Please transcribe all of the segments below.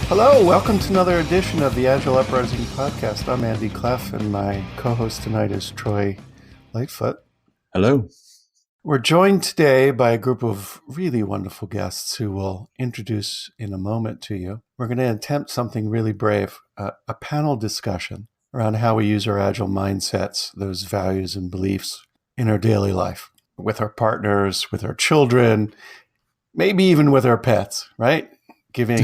Hello, welcome to another edition of the Agile Uprising podcast. I'm Andy Cleff, and my co-host tonight is Troy Lightfoot. Hello. We're joined today by a group of really wonderful guests who we'll introduce in a moment to you. We're going to attempt something really brave, a panel discussion around how we use our Agile mindsets, those values and beliefs in our daily life, with our partners, with our children, maybe even with our pets, right? Giving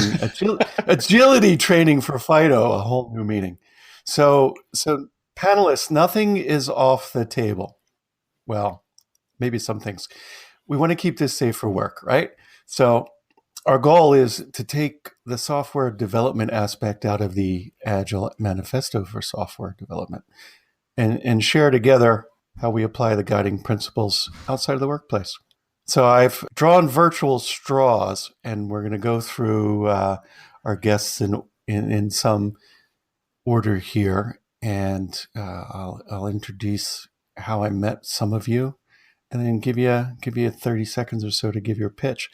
agility training for Fido a whole new meaning. So panelists, nothing is off the table. Well, maybe some things. We want to keep this safe for work, right? So our goal is to take the software development aspect out of the Agile Manifesto for software development and share together how we apply the guiding principles outside of the workplace. So I've drawn virtual straws, and we're going to go through our guests in some order here, and I'll introduce how I met some of you, and then give you 30 seconds or so to give your pitch.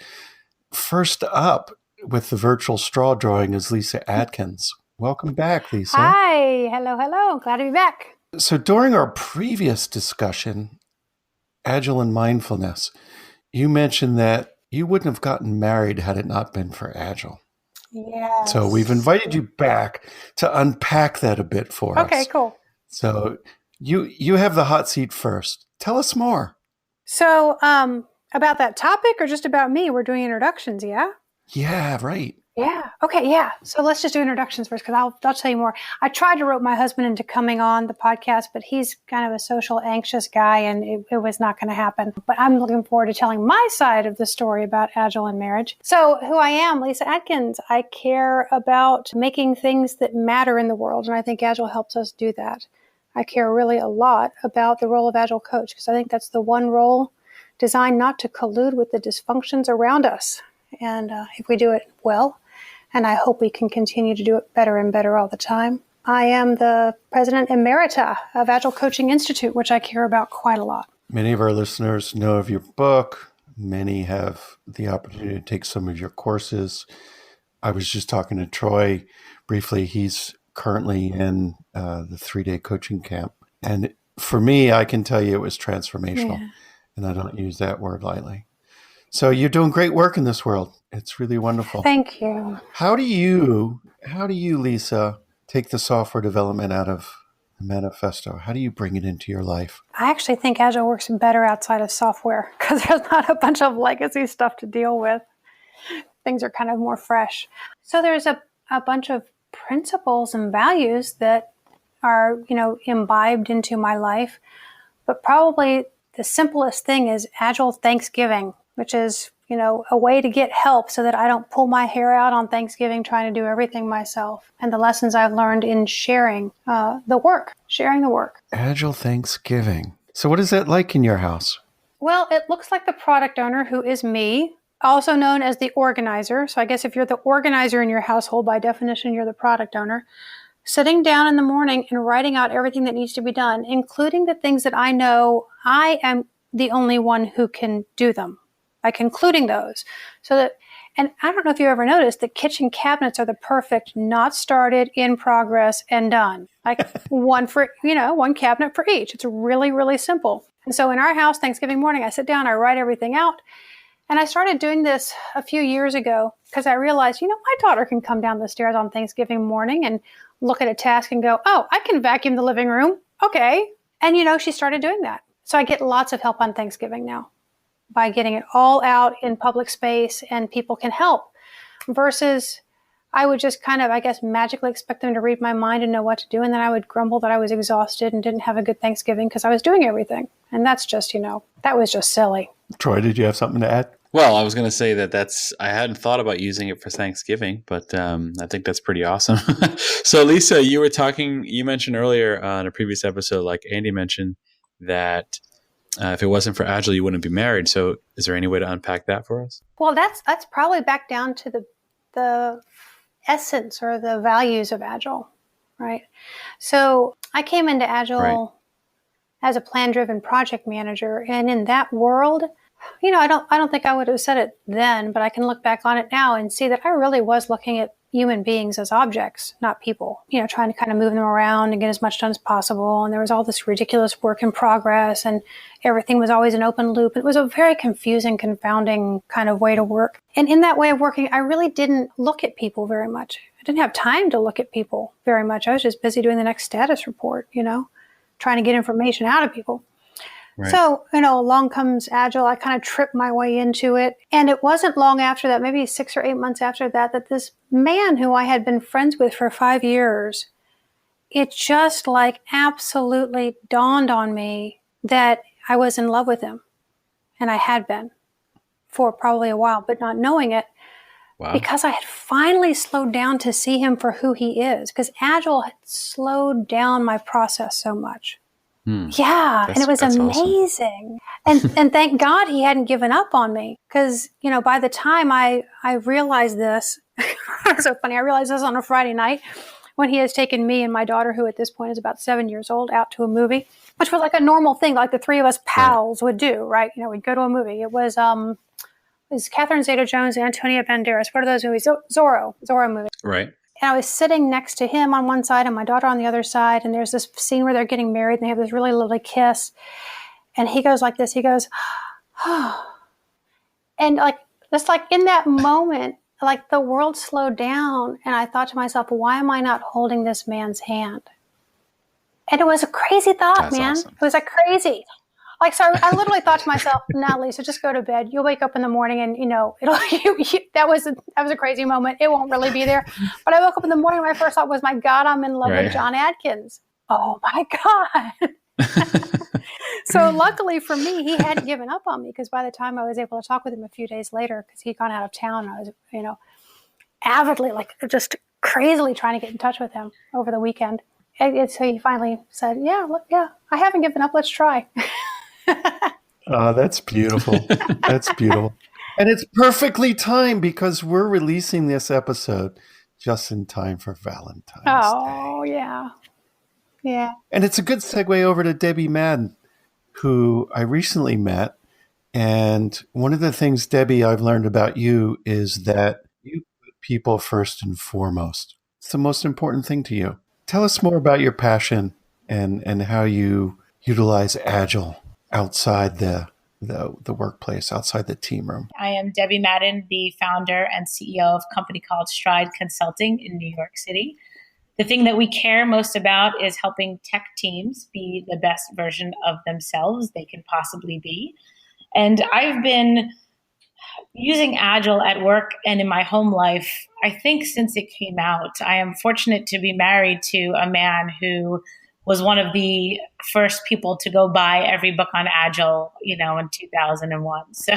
First up with the virtual straw drawing is Lisa Atkins. Welcome back, Lisa. Hi, hello. Glad to be back. So during our previous discussion, Agile and Mindfulness, you mentioned that you wouldn't have gotten married had it not been for Agile. Yes. So we've invited you back to unpack that a bit for us. Okay, cool. So you have the hot seat first. Tell us more. So about that topic or just about me? We're doing introductions, yeah? Yeah, right. Yeah. Okay, yeah. So let's just do introductions first because I'll tell you more. I tried to rope my husband into coming on the podcast, but he's kind of a social anxious guy and it was not going to happen. But I'm looking forward to telling my side of the story about Agile and marriage. So who I am, Lisa Atkins. I care about making things that matter in the world, and I think Agile helps us do that. I care really a lot about the role of Agile coach because I think that's the one role designed not to collude with the dysfunctions around us. And if we do it well, and I hope we can continue to do it better and better all the time. I am the president emerita of Agile Coaching Institute, which I care about quite a lot. Many of our listeners know of your book. Many have the opportunity to take some of your courses. I was just talking to Troy briefly. He's currently in the 3-day coaching camp. And for me, I can tell you it was transformational. Yeah. And I don't use that word lightly. So you're doing great work in this world. It's really wonderful. Thank you. How do you, Lisa, take the software development out of the manifesto? How do you bring it into your life? I actually think Agile works better outside of software because there's not a bunch of legacy stuff to deal with. Things are kind of more fresh. So there's a bunch of principles and values that are, imbibed into my life. But probably the simplest thing is Agile Thanksgiving, which is, a way to get help so that I don't pull my hair out on Thanksgiving trying to do everything myself. And the lessons I've learned in sharing the work. Agile Thanksgiving. So what is that like in your house? Well, it looks like the product owner, who is me, also known as the organizer. So I guess if you're the organizer in your household, by definition, you're the product owner. Sitting down in the morning and writing out everything that needs to be done, including the things that I know I am the only one who can do them. By concluding those. And I don't know if you ever noticed that kitchen cabinets are the perfect not started, in progress, and done. Like one cabinet for each. It's really, really simple. And so in our house, Thanksgiving morning, I sit down, I write everything out. And I started doing this a few years ago because I realized, my daughter can come down the stairs on Thanksgiving morning and look at a task and go, oh, I can vacuum the living room. Okay. And, she started doing that. So I get lots of help on Thanksgiving now, by getting it all out in public space and people can help, versus I would just kind of, magically expect them to read my mind and know what to do. And then I would grumble that I was exhausted and didn't have a good Thanksgiving because I was doing everything. And that's just, that was just silly. Troy, did you have something to add? Well, I was going to say I hadn't thought about using it for Thanksgiving, but I think that's pretty awesome. So Lisa, you mentioned earlier on a previous episode, like Andy mentioned, that if it wasn't for Agile, you wouldn't be married. So is there any way to unpack that for us? Well, that's probably back down to the essence or the values of Agile, right? So I came into Agile as a plan-driven project manager. And in that world, I don't think I would have said it then, but I can look back on it now and see that I really was looking at human beings as objects, not people, trying to kind of move them around and get as much done as possible. And there was all this ridiculous work in progress, and everything was always an open loop. It was a very confusing, confounding kind of way to work. And in that way of working, I really didn't look at people very much. I didn't have time to look at people very much. I was just busy doing the next status report, trying to get information out of people. Right. So, along comes Agile. I kind of tripped my way into it. And it wasn't long after that, maybe 6 or 8 months after that, that this man who I had been friends with for 5 years, it just absolutely dawned on me that I was in love with him. And I had been for probably a while, but not knowing it. Wow. Because I had finally slowed down to see him for who he is. Because Agile had slowed down my process so much. Yeah, and it was amazing. Awesome. And thank God he hadn't given up on me, because, by the time I realized this, it's so funny, I realized this on a Friday night when he has taken me and my daughter, who at this point is about 7 years old, out to a movie, which was like a normal thing, like the three of us pals would do, right? We'd go to a movie. It was Catherine Zeta-Jones and Antonio Banderas. What are those movies? Zorro movie. Right. And I was sitting next to him on one side and my daughter on the other side. And there's this scene where they're getting married and they have this really lovely kiss. And he goes like this. He goes, oh. And just in that moment, the world slowed down. And I thought to myself, why am I not holding this man's hand? And it was a crazy thought, That's man. Awesome. It was crazy. So I literally thought to myself, now, Lisa, just go to bed. You'll wake up in the morning and, it'll, that was a crazy moment. It won't really be there. But I woke up in the morning and my first thought was, my God, I'm in love with John Atkins. Oh, my God. So luckily for me, he hadn't given up on me, because by the time I was able to talk with him a few days later, because he'd gone out of town, I was, avidly, just crazily trying to get in touch with him over the weekend. And so he finally said, yeah, I haven't given up. Let's try. Oh, that's beautiful. That's beautiful. And it's perfectly timed, because we're releasing this episode just in time for Valentine's Day. Oh, yeah. Yeah. And it's a good segue over to Debbie Madden, who I recently met. And one of the things, Debbie, I've learned about you is that you put people first and foremost. It's the most important thing to you. Tell us more about your passion and how you utilize Agile outside the workplace, outside the team room. I am Debbie Madden, the founder and CEO of a company called Stride Consulting in New York City. The thing that we care most about is helping tech teams be the best version of themselves they can possibly be. And I've been using Agile at work and in my home life, I think, since it came out. I am fortunate to be married to a man who was one of the first people to go buy every book on Agile, in 2001. So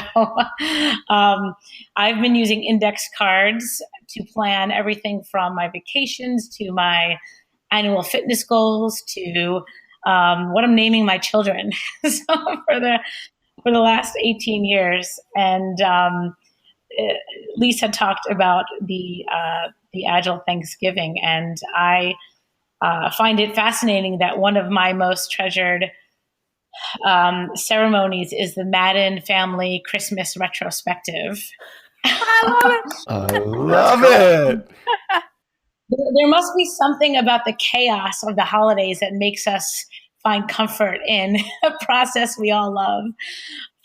I've been using index cards to plan everything from my vacations to my annual fitness goals to what I'm naming my children. So for the last 18 years. And Lisa talked about the Agile Thanksgiving, and I find it fascinating that one of my most treasured ceremonies is the Madden family Christmas retrospective. I love it. There must be something about the chaos of the holidays that makes us find comfort in a process we all love.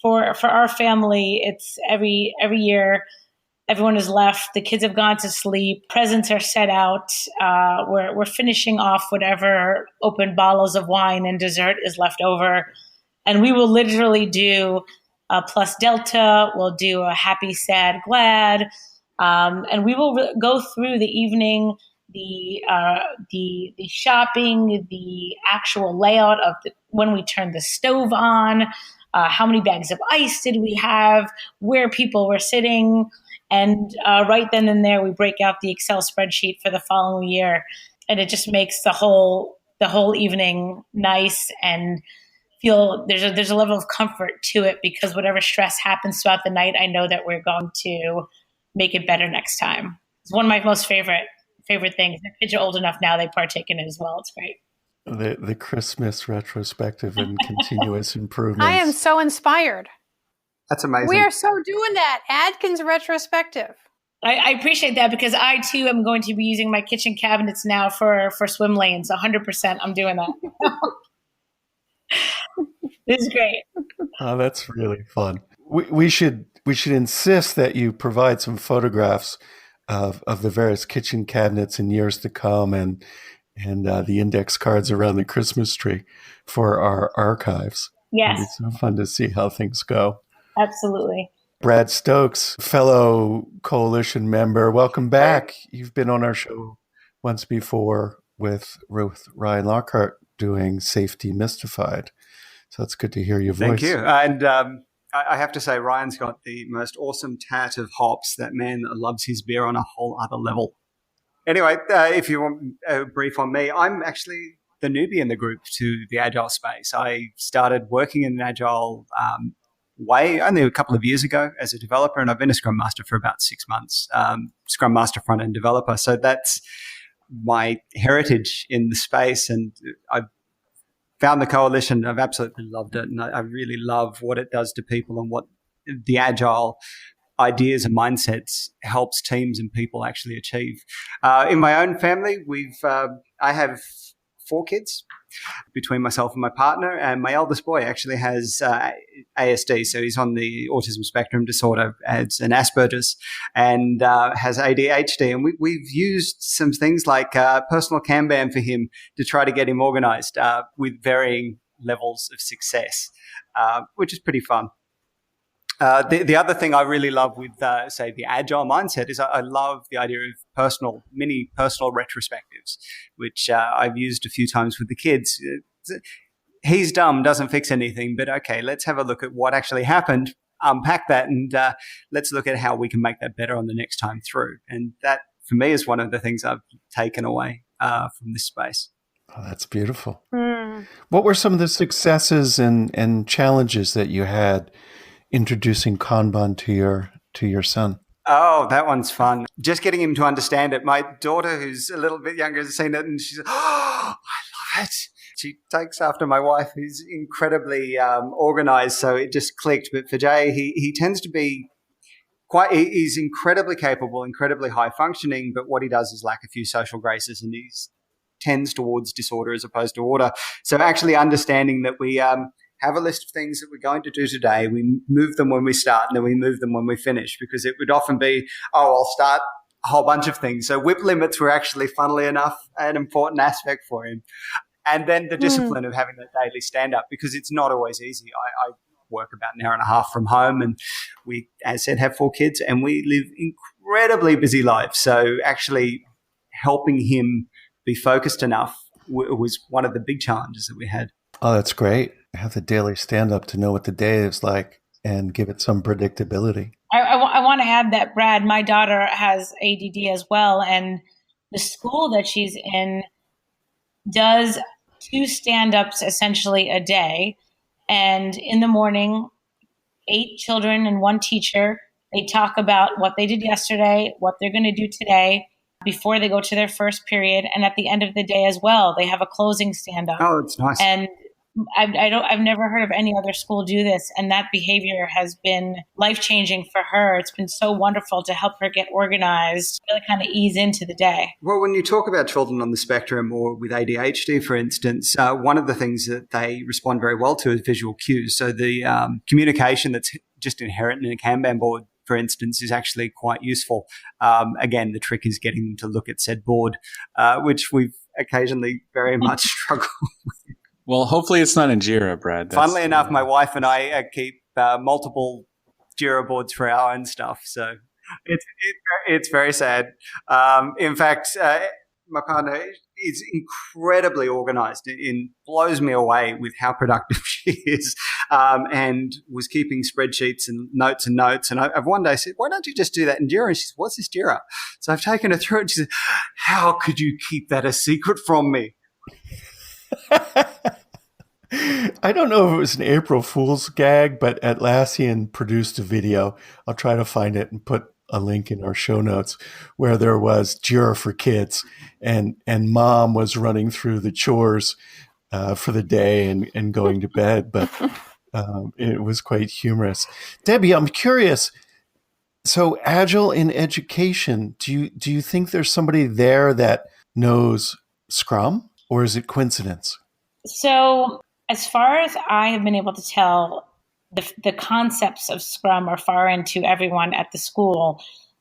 For our family, it's every year. Everyone is left. The kids have gone to sleep. Presents are set out. We're finishing off whatever open bottles of wine and dessert is left over. And we will literally do a plus delta. We'll do a happy, sad, glad. And we will go through the evening, the shopping, the actual layout of when we turn the stove on, how many bags of ice did we have, where people were sitting. And right then and there, we break out the Excel spreadsheet for the following year, and it just makes the whole evening nice and feel there's a level of comfort to it, because whatever stress happens throughout the night, I know that we're going to make it better next time. It's one of my most favorite things. The kids are old enough now; they partake in it as well. It's great. The Christmas retrospective and continuous improvements. I am so inspired. That's amazing. We are so doing that. Atkins retrospective. I appreciate that because I too am going to be using my kitchen cabinets now for swim lanes. 100% I'm doing that. This is great. Oh, that's really fun. We should insist that you provide some photographs of the various kitchen cabinets in years to come, and the index cards around the Christmas tree for our archives. Yes. It'd be so fun to see how things go. Absolutely. Brad Stokes, fellow coalition member, welcome back. You've been on our show once before with Ryan Lockhart doing Safety Mystified. So it's good to hear your voice. Thank you. And I have to say, Ryan's got the most awesome tat of hops. That man loves his beer on a whole other level. Anyway, if you want a brief on me, I'm actually the newbie in the group to the Agile space. I started working in an Agile way only a couple of years ago as a developer, and I've been a Scrum Master for about 6 months, Scrum Master front-end developer. So that's my heritage in the space, and I've found the coalition. I've absolutely loved it, and I really love what it does to people and what the Agile ideas and mindsets helps teams and people actually achieve. In my own family, I have 4 kids between myself and my partner, and my eldest boy actually has ASD, so he's on the autism spectrum disorder, has an Asperger's, and has ADHD. And we've used some things like personal Kanban for him to try to get him organized with varying levels of success, which is pretty fun. The other thing I really love with, say, the Agile mindset is I love the idea of mini personal retrospectives, which I've used a few times with the kids. He's dumb, doesn't fix anything, but okay, let's have a look at what actually happened, unpack that, and let's look at how we can make that better on the next time through. And that, for me, is one of the things I've taken away from this space. Oh, that's beautiful. What were some of the successes and challenges that you had introducing Kanban to your son? Oh, that one's fun. Just getting him to understand it. My daughter, who's a little bit younger, has seen it, and she's, oh, I love it. She takes after my wife, who's incredibly organized, so it just clicked. But for Jay, he tends to be he's incredibly capable, incredibly high functioning, but what he does is lack a few social graces, and he tends towards disorder as opposed to order. So actually understanding that we have a list of things that we're going to do today. We move them when we start, and then we move them when we finish, because it would often be, I'll start a whole bunch of things. So whip limits were actually, funnily enough, an important aspect for him. And then the discipline of having that daily stand-up, because it's not always easy. I work about an hour and a half from home, and we, as I said, have 4 kids, and we live incredibly busy lives. So actually helping him be focused enough was one of the big challenges that we had. Oh, that's great. Have the daily stand-up to know what the day is like and give it some predictability. I want to add that, Brad, my daughter has ADD as well, and the school that she's in does 2 stand-ups essentially a day. And in the morning, 8 children and 1 teacher, they talk about what they did yesterday, what they're going to do today before they go to their first period. And at the end of the day as well, they have a closing stand-up. Oh, it's nice. And I've never heard of any other school do this, and that behavior has been life-changing for her. It's been so wonderful to help her get organized, really kind of ease into the day. Well, when you talk about children on the spectrum or with ADHD, for instance, one of the things that they respond very well to is visual cues. So the communication that's just inherent in a Kanban board, for instance, is actually quite useful. Again, the trick is getting them to look at said board, which we've occasionally very much struggled with. Well, hopefully it's not in Jira, Brad. Funnily enough, my wife and I keep multiple Jira boards for our own stuff, so it's very sad. In fact, my partner is incredibly organized. It blows me away with how productive she is, and was keeping spreadsheets and notes. And I've one day said, why don't you just do that in Jira? And she said, what's this Jira? So I've taken her through it. She said, how could you keep that a secret from me? I don't know if it was an April Fool's gag, but Atlassian produced a video. I'll try to find it and put a link in our show notes, where there was Jira for kids, and mom was running through the chores for the day and going to bed. But it was quite humorous. Debbie, I'm curious. So Agile in education, do you think there's somebody there that knows Scrum, or is it coincidence? So, as far as I have been able to tell, the concepts of Scrum are foreign to everyone at the school.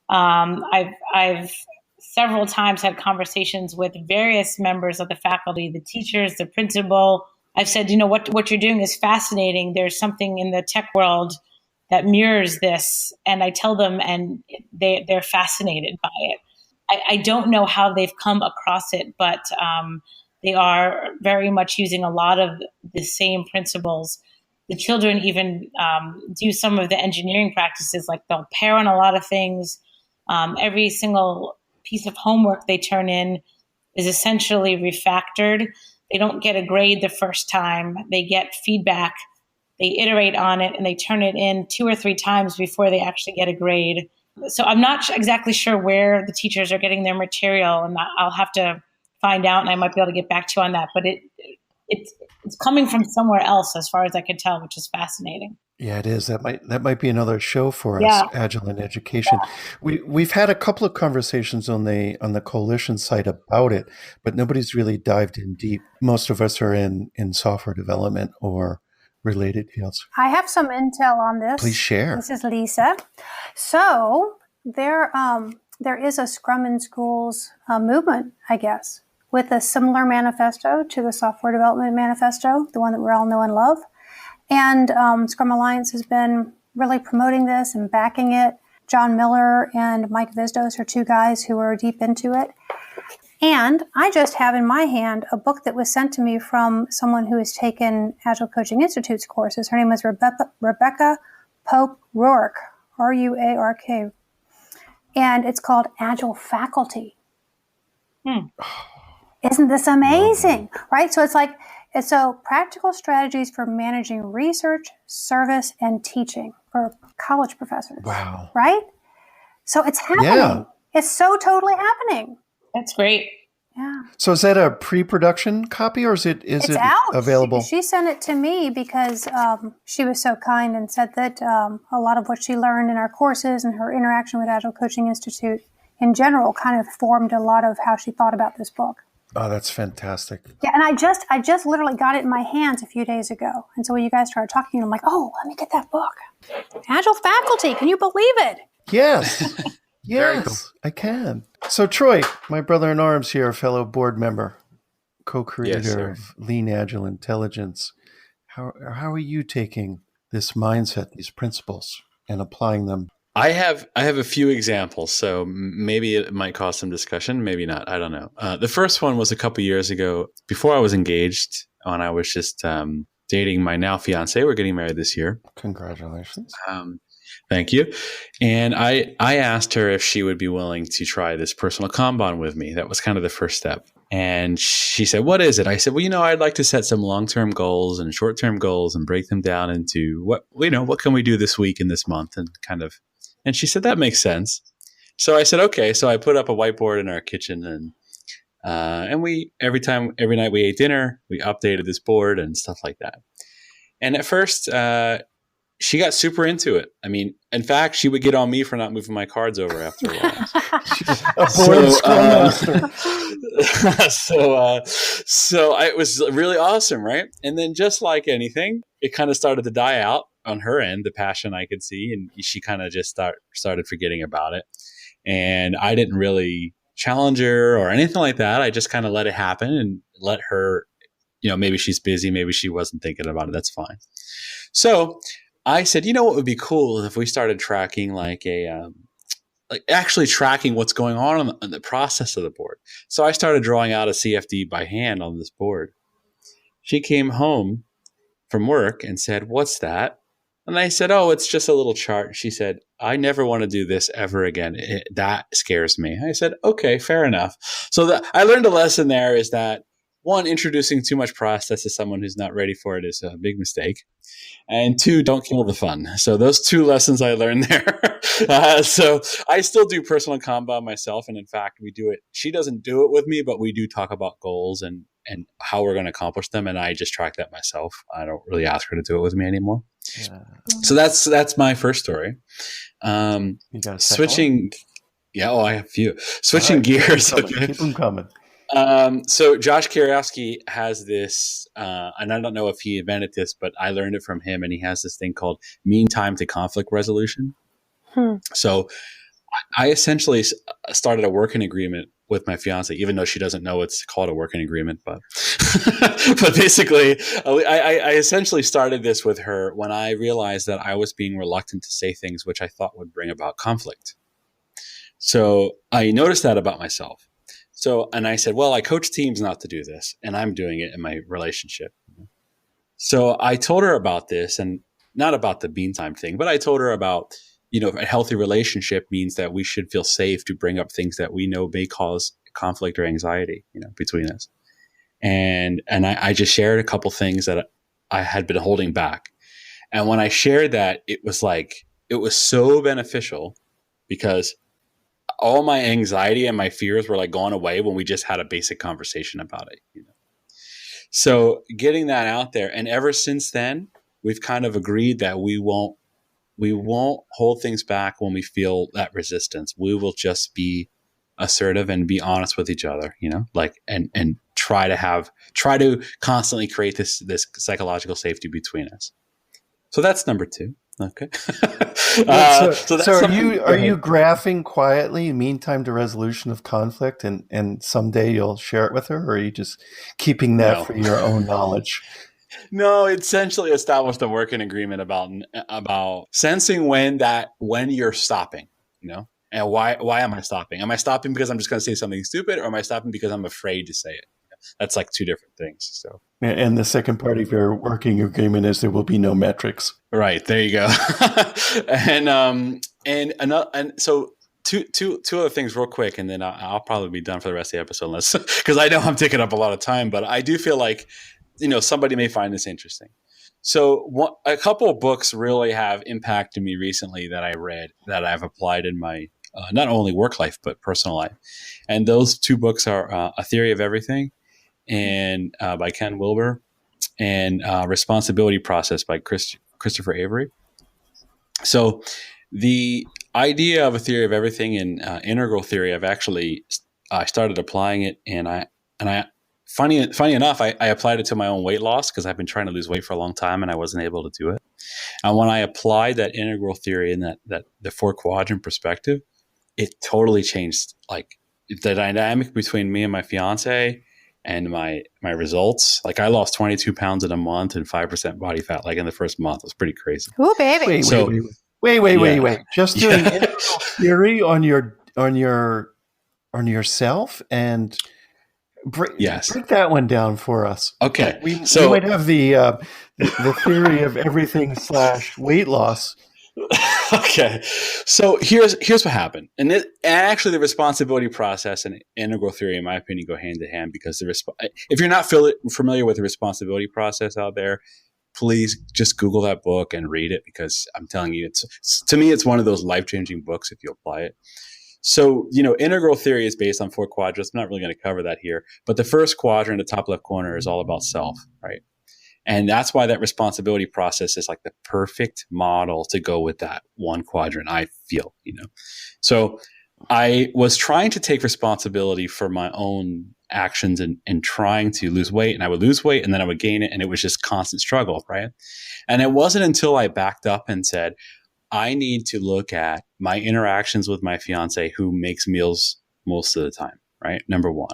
I've several times had conversations with various members of the faculty, the teachers, the principal. I've said, what you're doing is fascinating. There's something in the tech world that mirrors this, and I tell them, and they're fascinated by it. I don't know how they've come across it, but they are very much using a lot of the same principles. The children even do some of the engineering practices, like they'll pair on a lot of things. Every single piece of homework they turn in is essentially refactored. They don't get a grade the first time. They get feedback. They iterate on it, and they turn it in 2 or 3 times before they actually get a grade. So I'm not exactly sure where the teachers are getting their material, and I'll have to find out, and I might be able to get back to you on that. But it's coming from somewhere else, as far as I can tell, which is fascinating. Yeah, it is. That might be another show for us, Yeah. Agile in education. We've had a couple of conversations on the coalition site about it, but nobody's really dived in deep. Most of us are in software development or related fields. I have some intel on this. Please share. This is Lisa. So there is a Scrum in Schools movement, I guess, with a similar manifesto to the Software Development Manifesto, the one that we all know and love. And Scrum Alliance has been really promoting this and backing it. John Miller and Mike Visdos are 2 guys who are deep into it. And I just have in my hand a book that was sent to me from someone who has taken Agile Coaching Institute's courses. Her name is Rebecca Pope Ruark, Ruark. And it's called Agile Faculty. Isn't this amazing? Right? So it's practical strategies for managing research, service, and teaching for college professors. Wow. Right? So it's happening. Yeah. It's so totally happening. That's great. Yeah. So is that a pre-production copy, or is it out. available? She sent it to me because she was so kind and said that a lot of what she learned in our courses and her interaction with Agile Coaching Institute in general kind of formed a lot of how she thought about this book. Oh, that's fantastic. Yeah, and I just literally got it in my hands a few days ago. And so when you guys started talking, I'm like, oh, let me get that book. Agile Faculty, can you believe it? Yes. Yes, cool. I can. So Troy, my brother in arms here, fellow board member, co-creator Yes, of Lean Agile Intelligence. How are you taking this mindset, these principles, and applying them? I have a few examples, so maybe it might cause some discussion, maybe not. I don't know. The first one was a couple years ago, before I was engaged, when I was just dating my now fiance. We're getting married this year. Congratulations. Thank you. And I asked her if she would be willing to try this personal Kanban with me. That was kind of the first step. And she said, what is it? I said, well, I'd like to set some long-term goals and short-term goals and break them down into what can we do this week and this month and she said, that makes sense. So I said, okay. So I put up a whiteboard in our kitchen and we, every night we ate dinner, we updated this board and stuff like that. And at first, she got super into it. I mean, in fact, she would get on me for not moving my cards over after a while. A board Scrum Master. So it was really awesome, right? And then just like anything, it kind of started to die out on her end, the passion I could see, and she kind of just started forgetting about it. And I didn't really challenge her or anything like that. I just kind of let it happen and let her, maybe she's busy, maybe she wasn't thinking about it. That's fine. So I said, what would be cool if we started tracking actually tracking what's going on in the process of the board. So I started drawing out a CFD by hand on this board. She came home from work and said, what's that? And I said, oh, it's just a little chart. She said, I never want to do this ever again. That scares me. I said, okay, fair enough. So I learned a lesson there is that, one, introducing too much process to someone who's not ready for it is a big mistake. And 2, don't kill the fun. So those 2 lessons I learned there. So I still do personal Kanban myself. And in fact, we do it. She doesn't do it with me, but we do talk about goals and how we're going to accomplish them. And I just track that myself. I don't really ask her to do it with me anymore. So that's my first story. You got a second one? Switching. Yeah, I have a few. Switching gears. Keep them coming. So Josh Kiriowski has this, and I don't know if he invented this, but I learned it from him, and he has this thing called mean time to conflict resolution. So I essentially started a working agreement with my fiance, even though she doesn't know it's called a working agreement. But but basically, I essentially started this with her when I realized that I was being reluctant to say things which I thought would bring about conflict. So I noticed that about myself. So, and I said, well, I coach teams not to do this, and I'm doing it in my relationship. So I told her about this, and not about the bean time thing, but I told her about, a healthy relationship means that we should feel safe to bring up things that we know may cause conflict or anxiety, between us. And I just shared a couple things that I had been holding back. And when I shared that, it was so beneficial because all my anxiety and my fears were like gone away when we just had a basic conversation about it. So getting that out there, and ever since then, we've kind of agreed that we won't hold things back when we feel that resistance. We will just be assertive and be honest with each other, and try to constantly create this psychological safety between us. So that's number 2. Okay. So are you graphing quietly mean time to resolution of conflict, and someday you'll share it with her, or are you just keeping that for your own knowledge? No, essentially established a working agreement about sensing when you're stopping, and why am I stopping? Am I stopping because I'm just going to say something stupid, or am I stopping because I'm afraid to say it? That's like 2 different things. So, and the second part of your working agreement is there will be no metrics. Right. There you go. and so two other things real quick, and then I'll probably be done for the rest of the episode, because I know I'm taking up a lot of time, but I do feel like, somebody may find this interesting. So a couple of books really have impacted me recently that I read that I've applied in my not only work life, but personal life. And those 2 books are A Theory of Everything and by Ken Wilber, and Responsibility Process by Christopher Avery. So the idea of A Theory of Everything and integral theory, I started applying it, and I funny enough, I applied it to my own weight loss because I've been trying to lose weight for a long time and I wasn't able to do it. And when I applied that integral theory and that the 4 quadrant perspective, it totally changed like the dynamic between me and my fiance and my results. Like I lost 22 pounds in a month and 5% body fat, like in the first month. It was pretty crazy. Ooh, baby. Wait. Just doing integral theory on yourself, and break that one down for us. Okay. We might have the theory of everything / weight loss. Okay. So here's what happened. And actually the responsibility process and integral theory, in my opinion, go hand in hand, because if you're not familiar with the responsibility process out there, please just Google that book and read it, because I'm telling you, to me, it's one of those life-changing books if you apply it. So, integral theory is based on 4 quadrants. I'm not really going to cover that here, but the first quadrant, the top left corner, is all about self, right? And that's why that responsibility process is like the perfect model to go with that 1 quadrant, I feel, So I was trying to take responsibility for my own actions and trying to lose weight, and I would lose weight and then I would gain it, and it was just constant struggle, right? And it wasn't until I backed up and said, I need to look at my interactions with my fiance, who makes meals most of the time, right? Number 1.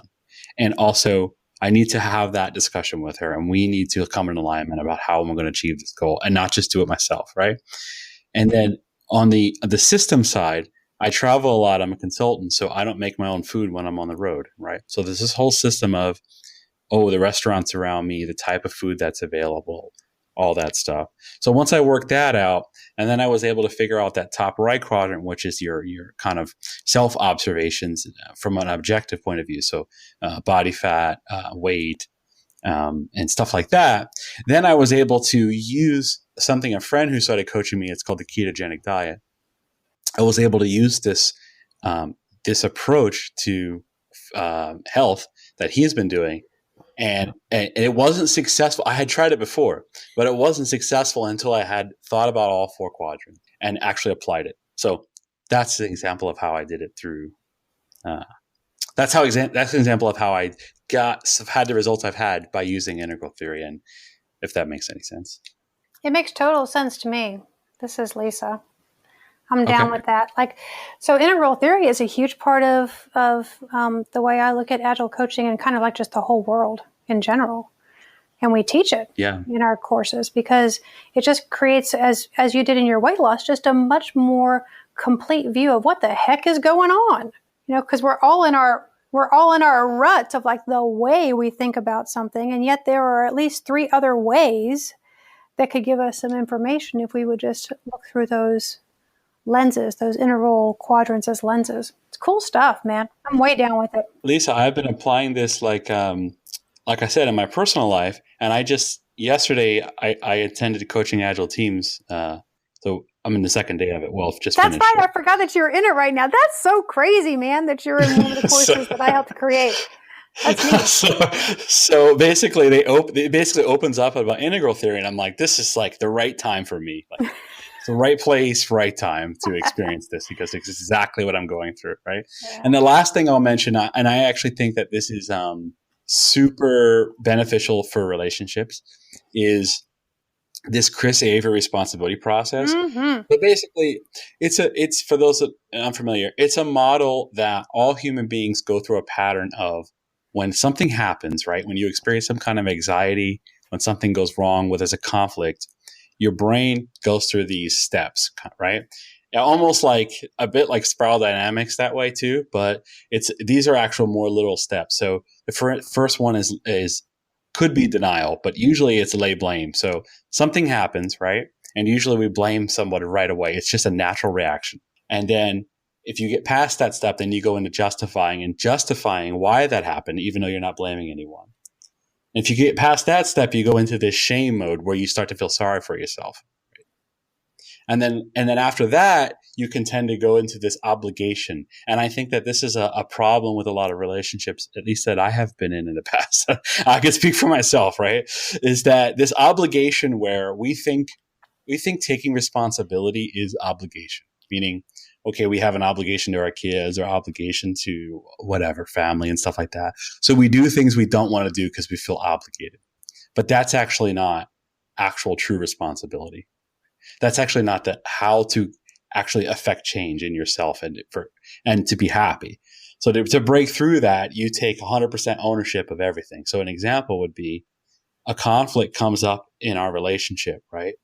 And also, I need to have that discussion with her, and we need to come in alignment about how I'm going to achieve this goal and not just do it myself, right? And then on the system side, I travel a lot. I'm a consultant, so I don't make my own food when I'm on the road, right? So there's this whole system of, the restaurants around me, the type of food that's available, all that stuff. So once I worked that out, and then I was able to figure out that top right quadrant, which is your kind of self-observations from an objective point of view. So body fat, weight, and stuff like that. Then I was able to use something, a friend who started coaching me, it's called the Ketogenic Diet. I was able to use this approach to health that he's been doing And it wasn't successful. I had tried it before, but it wasn't successful until I had thought about all 4 quadrants and actually applied it. So that's an example of how I did it through. That's an example of how I had the results I've had by using integral theory, and if that makes any sense. It makes total sense to me. This is Lisa. I'm down with that. So integral theory is a huge part of the way I look at Agile coaching and kind of like just the whole world in general. And we teach it in our courses because it just creates, as you did in your weight loss, just a much more complete view of what the heck is going on. Because we're all in our rut of like the way we think about something, and yet there are at least 3 other ways that could give us some information if we would just look through those lenses, those interval quadrants as lenses. It's cool stuff, man. I'm way down with it. Lisa, I've been applying this like I said, in my personal life, and yesterday I attended coaching Agile teams. So I'm in the second day of it. Well, just That's finished right. it. I forgot that you're in it right now. That's so crazy, man, that you're in one of the courses that I helped create. That's neat. So basically, it basically opens up about integral theory, and I'm like, this is like the right time for me. Like, it's the right place, right time to experience this because it's exactly what I'm going through, right? Yeah. And the last thing I'll mention, and I actually think that this is super beneficial for relationships, is this Chris Avery responsibility process. Mm-hmm. But basically, it's for those that are unfamiliar, it's a model that all human beings go through a pattern of when something happens, right? When you experience some kind of anxiety, when something goes wrong, where there's a conflict, your brain goes through these steps, right? Almost like a bit like spiral dynamics that way too, but these are actual more little steps. So the first one is could be denial, but usually it's lay blame. So something happens, right? And usually we blame somebody right away. It's just a natural reaction. And then if you get past that step, then you go into justifying why that happened, even though you're not blaming anyone. And if you get past that step, you go into this shame mode where you start to feel sorry for yourself. Right? And then after that, you can tend to go into this obligation. And I think that this is a problem with a lot of relationships, at least that I have been in the past. I can speak for myself, right? Is that this obligation where we think taking responsibility is obligation, meaning, okay, we have an obligation to our kids or obligation to whatever, family and stuff like that. So we do things we don't want to do because we feel obligated. But that's actually not actual true responsibility. That's actually not how to actually affect change in yourself and to be happy. So to break through that, you take 100% ownership of everything. So an example would be a conflict comes up in our relationship, right?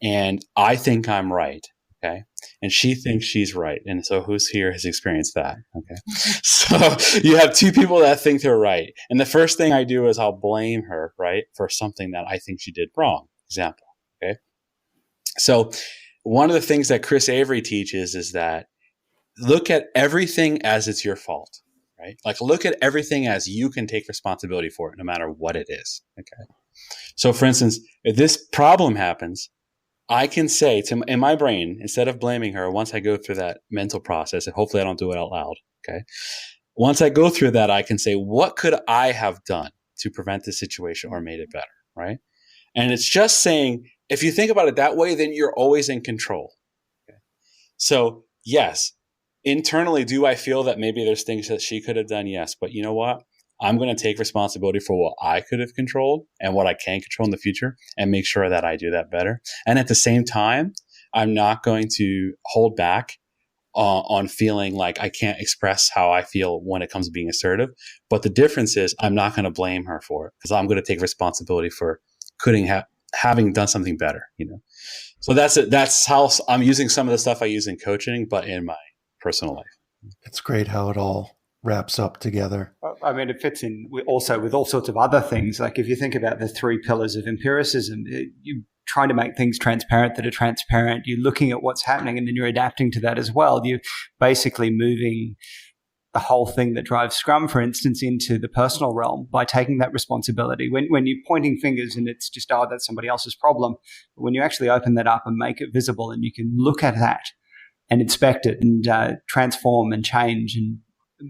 And I think I'm right. Okay. And she thinks she's right. And so who's here has experienced that? Okay. So you have 2 people that think they're right. And the first thing I do is I'll blame her, right, for something that I think she did wrong. Example. Okay. So one of the things that Chris Avery teaches is that look at everything as it's your fault, right? Like look at everything as you can take responsibility for it, no matter what it is. Okay. So for instance, if this problem happens, I can say in my brain, instead of blaming her, once I go through that mental process, and hopefully I don't do it out loud, okay? Once I go through that, I can say, what could I have done to prevent this situation or made it better, right? And it's just saying, if you think about it that way, then you're always in control. Okay? So yes, internally, do I feel that maybe there's things that she could have done? Yes, but you know what? I'm going to take responsibility for what I could have controlled and what I can control in the future and make sure that I do that better. And at the same time, I'm not going to hold back on feeling like I can't express how I feel when it comes to being assertive. But the difference is I'm not going to blame her for it because I'm going to take responsibility for having done something better, you know? So that's it. That's how I'm using some of the stuff I use in coaching, but in my personal life. It's great how it all wraps up together. I mean, it fits in also with all sorts of other things. Like if you think about the 3 pillars of empiricism, you're trying to make things transparent that are transparent. You're looking at what's happening and then you're adapting to that as well. You're basically moving the whole thing that drives Scrum, for instance, into the personal realm by taking that responsibility. When you're pointing fingers and it's just, oh, that's somebody else's problem. But when you actually open that up and make it visible and you can look at that and inspect it and transform and change and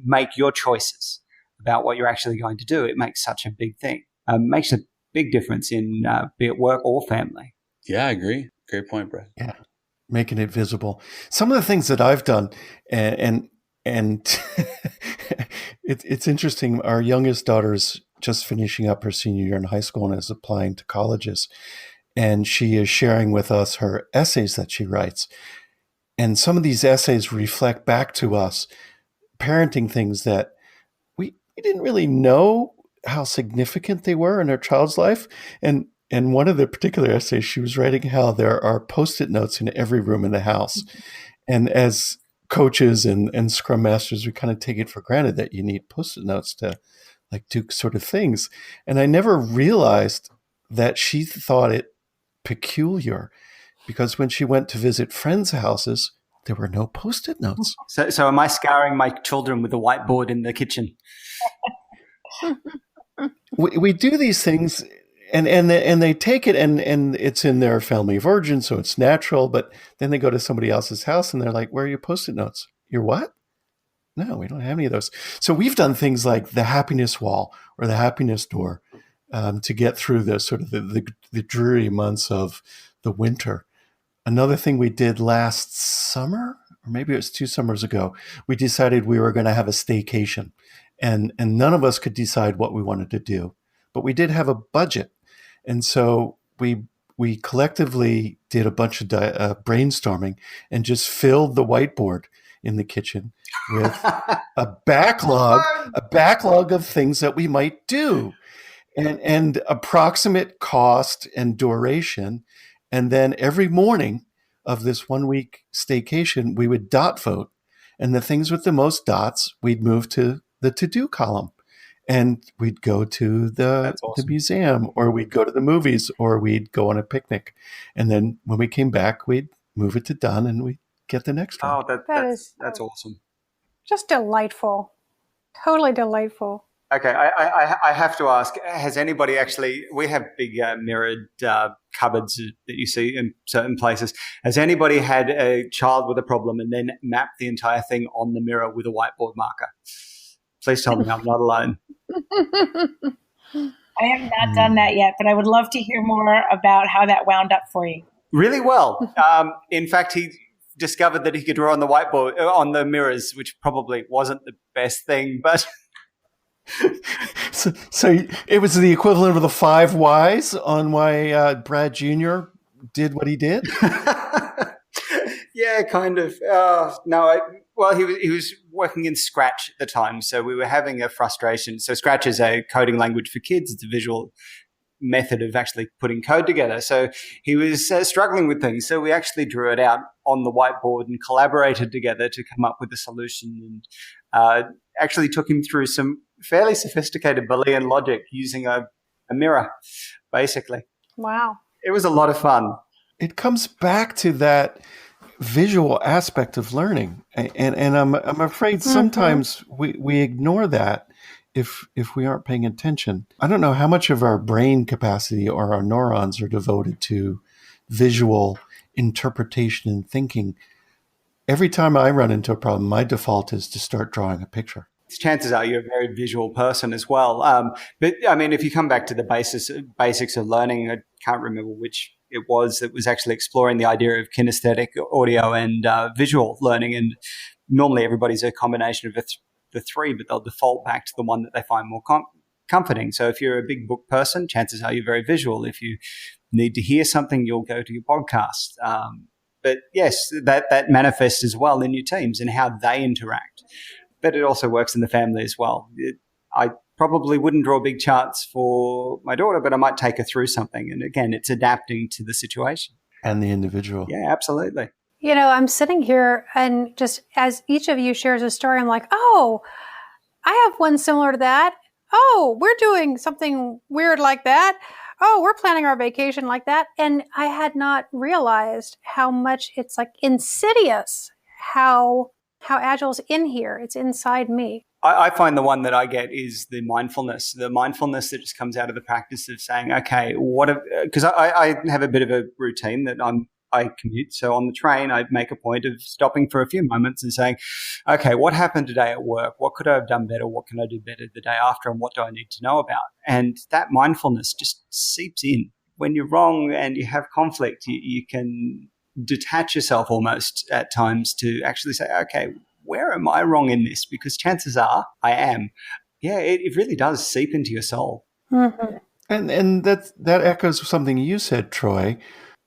make your choices, about what you're actually going to do, it makes such a big thing. Makes a big difference in be it work or family. Yeah, I agree. Great point, Brett. Yeah, making it visible. Some of the things that I've done, and it's interesting. Our youngest daughter's just finishing up her senior year in high school and is applying to colleges. And she is sharing with us her essays that she writes. And some of these essays reflect back to us parenting things that we didn't really know how significant they were in our child's life. And one of the particular essays, she was writing how there are Post-it notes in every room in the house. And as coaches and Scrum Masters, we kind of take it for granted that you need Post-it notes to like do sort of things. And I never realized that she thought it peculiar because when she went to visit friends' houses, there were no Post-it notes. So am I scarring my children with a whiteboard in the kitchen? We do these things and they take it and it's in their family of origin, so it's natural. But then they go to somebody else's house and they're like, where are your Post-it notes? Your what? No, we don't have any of those. So we've done things like the happiness wall or the happiness door to get through the sort of the dreary months of the winter. Another thing we did last summer, or maybe it was 2 summers ago, we decided we were going to have a staycation. And none of us could decide what we wanted to do. But we did have a budget. And so we collectively did a bunch of brainstorming and just filled the whiteboard in the kitchen with a backlog of things that we might do and approximate cost and duration. And then every morning of this 1 week staycation, we would dot vote. And the things with the most dots, we'd move to the to-do column. And we'd go to the museum, or we'd go to the movies, or we'd go on a picnic. And then when we came back, we'd move it to done and we'd get the next one. Oh, that's awesome. Just delightful. Totally delightful. Okay, I have to ask, has anybody actually, we have big mirrored cupboards that you see in certain places. Has anybody had a child with a problem and then mapped the entire thing on the mirror with a whiteboard marker? Please tell me I'm not alone. I have not done that yet, but I would love to hear more about how that wound up for you. Really well. In fact, he discovered that he could draw on the whiteboard, on the mirrors, which probably wasn't the best thing, but... So it was the equivalent of the 5 whys on why Brad Jr. did what he did? Yeah, kind of. He was working in Scratch at the time, so we were having a frustration. So Scratch is a coding language for kids. It's a visual method of actually putting code together. So he was struggling with things. So we actually drew it out on the whiteboard and collaborated together to come up with a solution, and actually took him through some fairly sophisticated Boolean logic using a mirror, basically. Wow. It was a lot of fun. It comes back to that visual aspect of learning. And I'm afraid sometimes we ignore that if we aren't paying attention. I don't know how much of our brain capacity or our neurons are devoted to visual interpretation and thinking. Every time I run into a problem, my default is to start drawing a picture. Chances are you're a very visual person as well. But I mean, if you come back to the basics of learning, I can't remember which it was that was actually exploring the idea of kinesthetic, audio, and visual learning. And normally everybody's a combination of the three, but they'll default back to the one that they find more comforting. So if you're a big book person, chances are you're very visual. If you need to hear something, you'll go to your podcast. But yes, that manifests as well in your teams and how they interact. But it also works in the family as well. I probably wouldn't draw big charts for my daughter, but I might take her through something. And again, it's adapting to the situation. And the individual. Yeah, absolutely. You know, I'm sitting here and just as each of you shares a story, I'm like, oh, I have one similar to that. Oh, we're doing something weird like that. Oh, we're planning our vacation like that. And I had not realized how much it's like insidious, how Agile's in here. It's inside me. I find the one that I get is the mindfulness that just comes out of the practice of saying, okay, because I have a bit of a routine that I'm I commute. So on the train, I make a point of stopping for a few moments and saying, okay, what happened today at work? What could I have done better? What can I do better the day after? And what do I need to know about? And that mindfulness just seeps in. When you're wrong and you have conflict, you can detach yourself almost at times to actually say, okay, where am I wrong in this? Because chances are I am. Yeah, it really does seep into your soul. Mm-hmm. And that echoes something you said, Troy,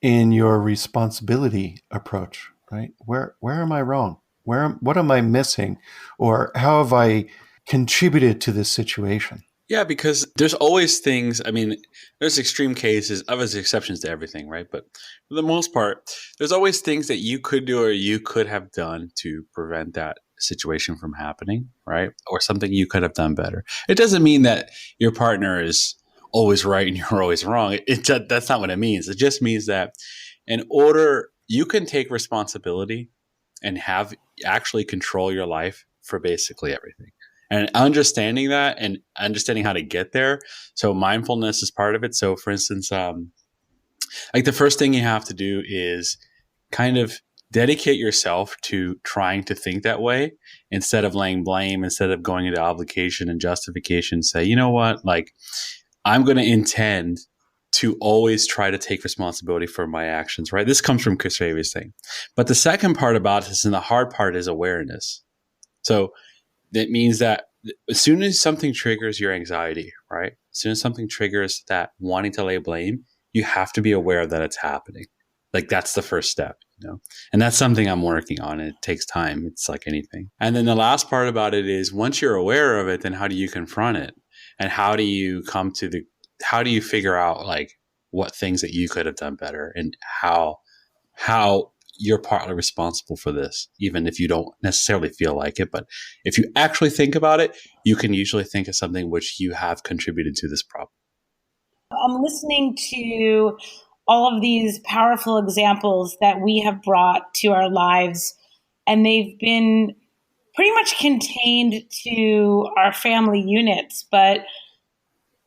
in your responsibility approach, right? Where am I wrong? What am I missing? Or how have I contributed to this situation? Yeah, because there's always things, I mean, there's extreme cases, obviously exceptions to everything, right? But for the most part, there's always things that you could do or you could have done to prevent that situation from happening, right? Or something you could have done better. It doesn't mean that your partner is always right and you're always wrong. That's not what it means. It just means that in order, you can take responsibility and have actually control your life for basically everything. And understanding that and understanding how to get there. So mindfulness is part of it. So for instance, like the first thing you have to do is kind of dedicate yourself to trying to think that way instead of laying blame, instead of going into obligation and justification. Say, you know what, like I'm going to intend to always try to take responsibility for my actions, right? This comes from Chris Avery's thing. But the second part about this and the hard part is awareness. So that means that as soon as something triggers your anxiety, right? As soon as something triggers that wanting to lay blame, you have to be aware that it's happening. Like that's the first step, you know? And that's something I'm working on. It takes time. It's like anything. And then the last part about it is once you're aware of it, then how do you confront it? And how do you how do you figure out like what things that you could have done better and how you're partly responsible for this, even if you don't necessarily feel like it. But if you actually think about it, you can usually think of something which you have contributed to this problem. I'm listening to all of these powerful examples that we have brought to our lives, and they've been pretty much contained to our family units. But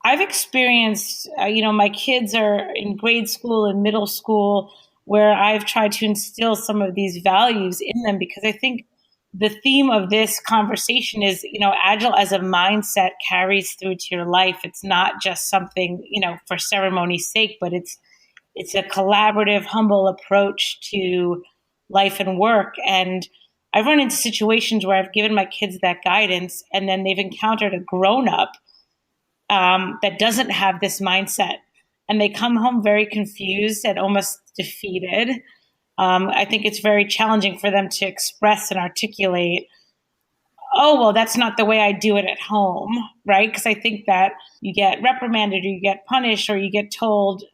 I've experienced, my kids are in grade school and middle school, where I've tried to instill some of these values in them, because I think the theme of this conversation is, Agile as a mindset carries through to your life. It's not just something, for ceremony's sake, but it's a collaborative, humble approach to life and work. And I've run into situations where I've given my kids that guidance, and then they've encountered a grown-up that doesn't have this mindset. And they come home very confused and almost defeated. I think it's very challenging for them to express and articulate, oh, well, that's not the way I do it at home, right? Because I think that you get reprimanded or you get punished or you get told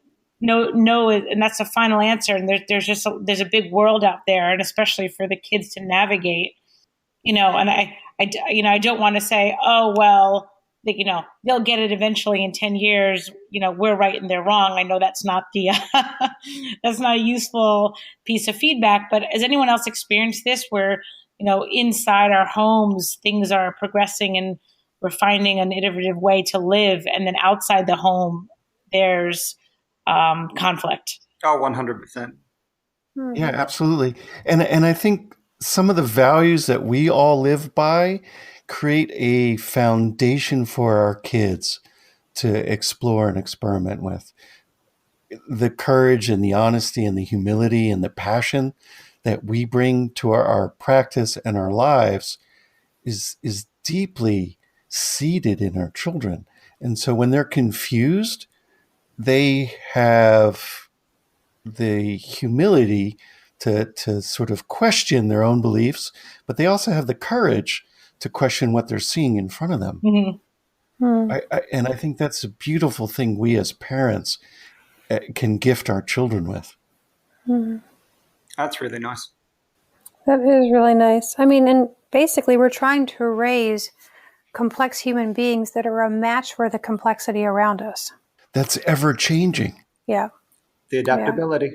no, and that's the final answer. And there's a big world out there, and especially for the kids to navigate, and I don't want to say, oh, well, they'll get it eventually in 10 years, we're right and they're wrong. I know that's not that's not a useful piece of feedback, but has anyone else experienced this where, inside our homes, things are progressing and we're finding an innovative way to live, and then outside the home, there's conflict? Oh, 100%. Yeah, absolutely. And I think some of the values that we all live by create a foundation for our kids to explore and experiment with. The courage and the honesty and the humility and the passion that we bring to our practice and our lives is deeply seated in our children. And so when they're confused, they have the humility to sort of question their own beliefs, but they also have the courage to question what they're seeing in front of them. Mm-hmm. And I think that's a beautiful thing we as parents can gift our children with. Mm-hmm. That's really nice. That is really nice. I mean, and basically we're trying to raise complex human beings that are a match for the complexity around us. That's ever changing. Yeah. The adaptability.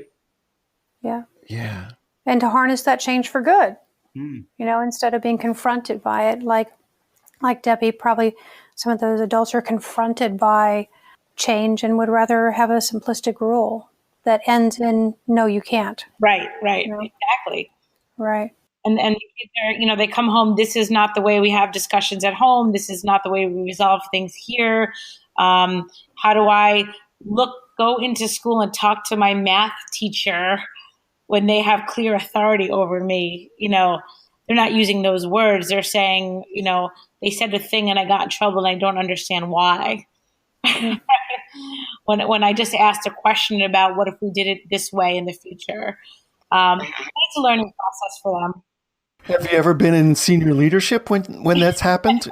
Yeah. Yeah. And to harness that change for good, Mm. Instead of being confronted by it, like Debbie, probably some of those adults are confronted by change and would rather have a simplistic rule. that ends in, no, you can't. Right. You know? Exactly. Right. And they're, they come home. This is not the way we have discussions at home. This is not the way we resolve things here. How do I go into school and talk to my math teacher when they have clear authority over me? They're not using those words. They're saying, they said a thing and I got in trouble and I don't understand why. When I just asked a question about what if we did it this way in the future. It's a learning process for them. Have you ever been in senior leadership when that's happened?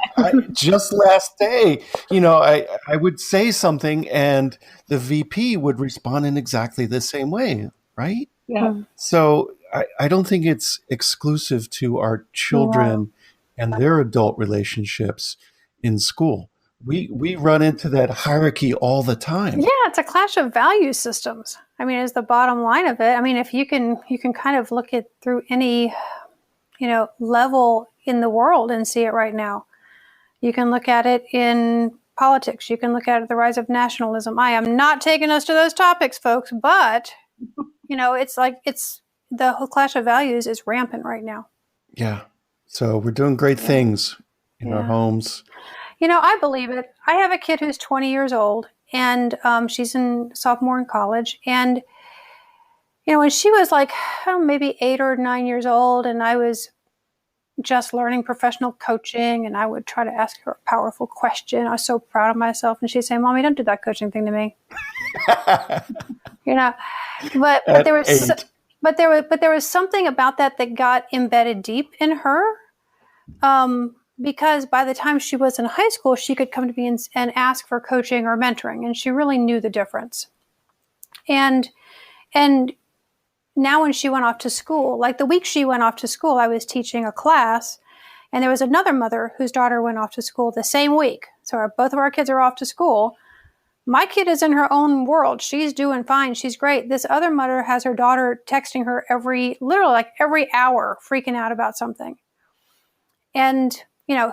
Just last day, I would say something and the VP would respond in exactly the same way, right? Yeah. So I don't think it's exclusive to our children and their adult relationships in school. We run into that hierarchy all the time. Yeah, it's a clash of value systems. I mean, is the bottom line of it. I mean, if you can kind of look at through any level in the world and see it right now. You can look at it in politics. You can look at it the rise of nationalism. I am not taking us to those topics, folks, but it's the whole clash of values is rampant right now. Yeah. So we're doing great things in our homes. I believe it. I have a kid who's 20 years old and she's in sophomore in college. And when she was maybe 8 or 9 years old and I was just learning professional coaching and I would try to ask her a powerful question. I was so proud of myself. And she'd say, Mommy, don't do that coaching thing to me. But there was something about that got embedded deep in her. Because by the time she was in high school, she could come to me and ask for coaching or mentoring. And she really knew the difference. And now when she went off to school, like the week she went off to school, I was teaching a class and there was another mother whose daughter went off to school the same week. So both of our kids are off to school. My kid is in her own world. She's doing fine. She's great. This other mother has her daughter texting her literally every hour, freaking out about something. And,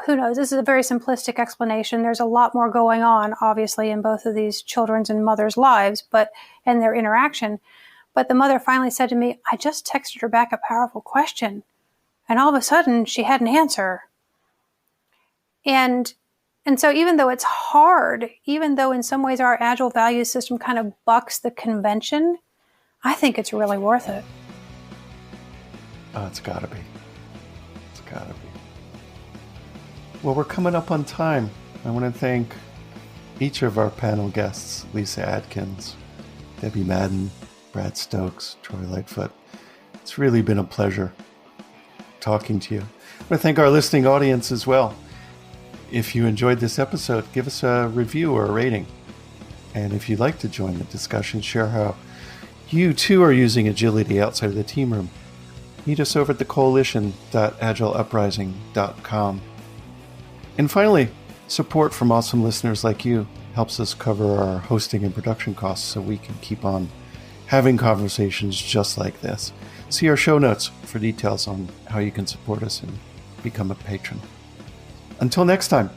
who knows? This is a very simplistic explanation. There's a lot more going on, obviously, in both of these children's and mothers' lives, and their interaction. But the mother finally said to me, I just texted her back a powerful question. And all of a sudden, she had an answer. And so even though it's hard, even though in some ways our Agile value system kind of bucks the convention, I think it's really worth it. Oh, it's got to be. It's got to be. Well, we're coming up on time. I want to thank each of our panel guests, Lisa Atkins, Debbie Madden, Brad Stokes, Troy Lightfoot. It's really been a pleasure talking to you. I want to thank our listening audience as well. If you enjoyed this episode, give us a review or a rating. And if you'd like to join the discussion, share how you too are using agility outside of the team room, meet us over at thecoalition.agileuprising.com. And finally, support from awesome listeners like you helps us cover our hosting and production costs so we can keep on having conversations just like this. See our show notes for details on how you can support us and become a patron. Until next time,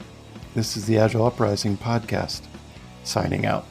this is the Agile Uprising podcast, signing out.